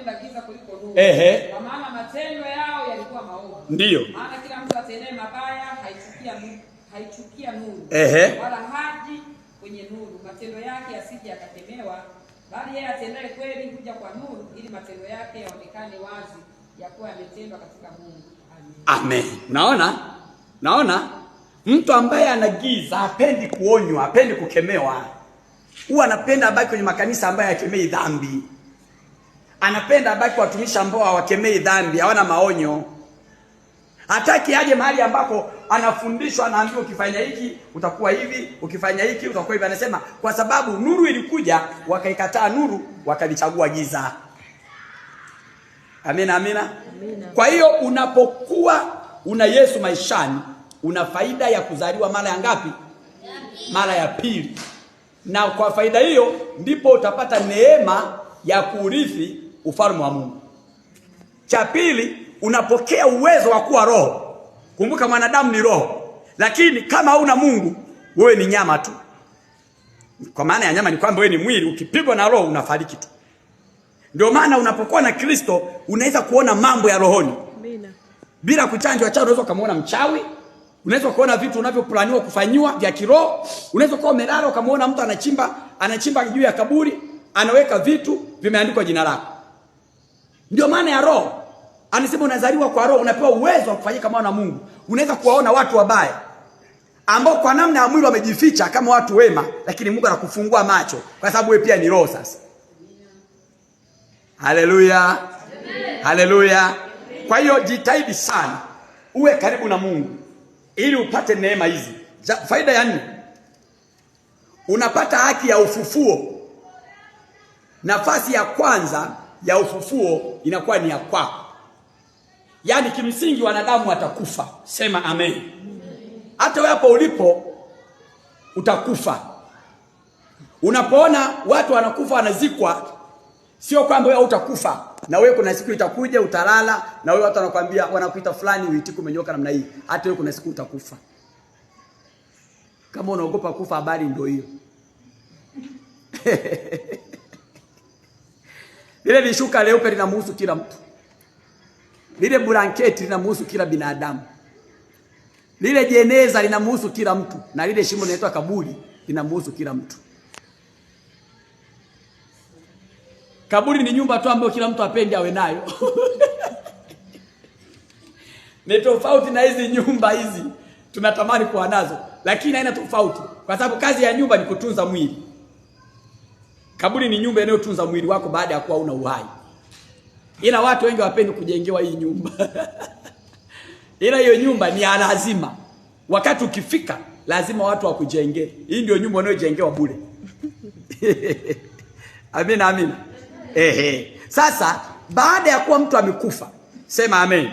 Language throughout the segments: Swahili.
wakapenda giza kuliko nuru. Kwa maana matendo yao yalikuwa maovu. Ndiyo. Maana kila mtu atendaye mabaya haichukia nuru. Wala haji kwenye nuru, matendo yake asije akakemewa, bali yeye atendaye kweli huja kwa nuru, ili matendo yake yaonekane wazi ya kuwa yametendwa katika Mungu. Amen. Naona mtu ambaye anagiza hapendi kuonywa, hapendi kukemewa. Huwa anapenda abaki kwenye makanisa ambayo hayakemei dhambi. Anapenda abaki watumishi ambao hawakemei dhambi, hawana maonyo. Hataki aje mahali ambako anafundishwa, anaambiwa ukifanya hiki utakuwa hivi, ukifanya hiki utakuwa hivi. Anasema kwa sababu nuru ilikuja, wakaikataa nuru, wakalichagua giza. Amina. Kwa hiyo unapokuwa una Yesu maishani, una faida ya kuzaliwa mara ya ngapi? Mara ya pili. Na kwa faida hiyo ndipo utapata neema ya kurithi ufalme wa Mungu. Cha pili, unapokea uwezo wa kuwa roho. Kumbuka mwanadamu ni roho, lakini kama hauna Mungu, wewe ni nyama tu. Kwa maana ya nyama ni kwamba wewe ni mwili, ukipigwa na roho unafariki tu. Ndio maana unapokuwa na Kristo unaweza kuona mambo ya rohoni. Bila kuchanjwa cha unaweza kumuona mchawi, unaweza kuona vitu unavyoplaniwa kufanywa vya kiroho, unaweza kuwa umelala ukamuona mtu anachimba juu ya kaburi, anaweka vitu vimeandikwa jina lako. Ndio maana ya roho. Anasema unazaliwa kwa roho, unapewa uwezo wa kufanyika mwana wa Mungu. Unaweza kuwaona watu wabaya ambao kwa namna ya mwili wamejificha kama watu wema, lakini Mungu anakufungua macho kwa sababu wewe pia ni roho sasa. Haleluya. Haleluya. Kwa hiyo jitahidi sana uwe karibu na Mungu ili upate neema hizi. Faida ya 4. Unapata haki ya ufufuo. Nafasi ya kwanza ya ufufuo inakuwa ni ya kwako. Yaani kimsingi wanadamu watakufa. Sema amen. Hata wewe hapo ulipo utakufa. Unapoona watu wanakufa wanazikwa, sio kwamba wewe utakufa. Na wewe kuna siku itakuja utalala, na wewe watu wanakuambia wanakuita fulani uitike umenyoka namna hii. Hata wewe kuna siku utakufa. Kama unaogopa kufa, habari ndio hiyo. Lile lishuka leupe linamhusu kila mtu. Lile blanketi linamhusu kila binadamu. Lile jeneza linamhusu kila mtu, na lile shimo linaloitwa kaburi linamhusu kila mtu. Kaburi ni nyumba tu ambayo kila mtu apendi awe nayo. Ni tofauti na hizi nyumba hizi tunatamani kuwa nazo, lakini haina tofauti, kwa sababu kazi ya nyumba ni kutunza mwili. Kaburi ni nyumba inayotunza mwili wako baada ya kuwa una uhai. Ila watu wengi wapendi kujengewa hii nyumba. Ila hiyo nyumba ni ya lazima. Wakati ukifika lazima watu wakujengee. Hii ndio nyumba unayojengewa bure. Amina. Sasa baada ya kuwa mtu amekufa, sema amen.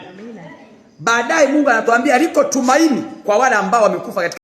Baadaye Mungu anatuambia liko tumaini kwa wale ambao wamekufa katika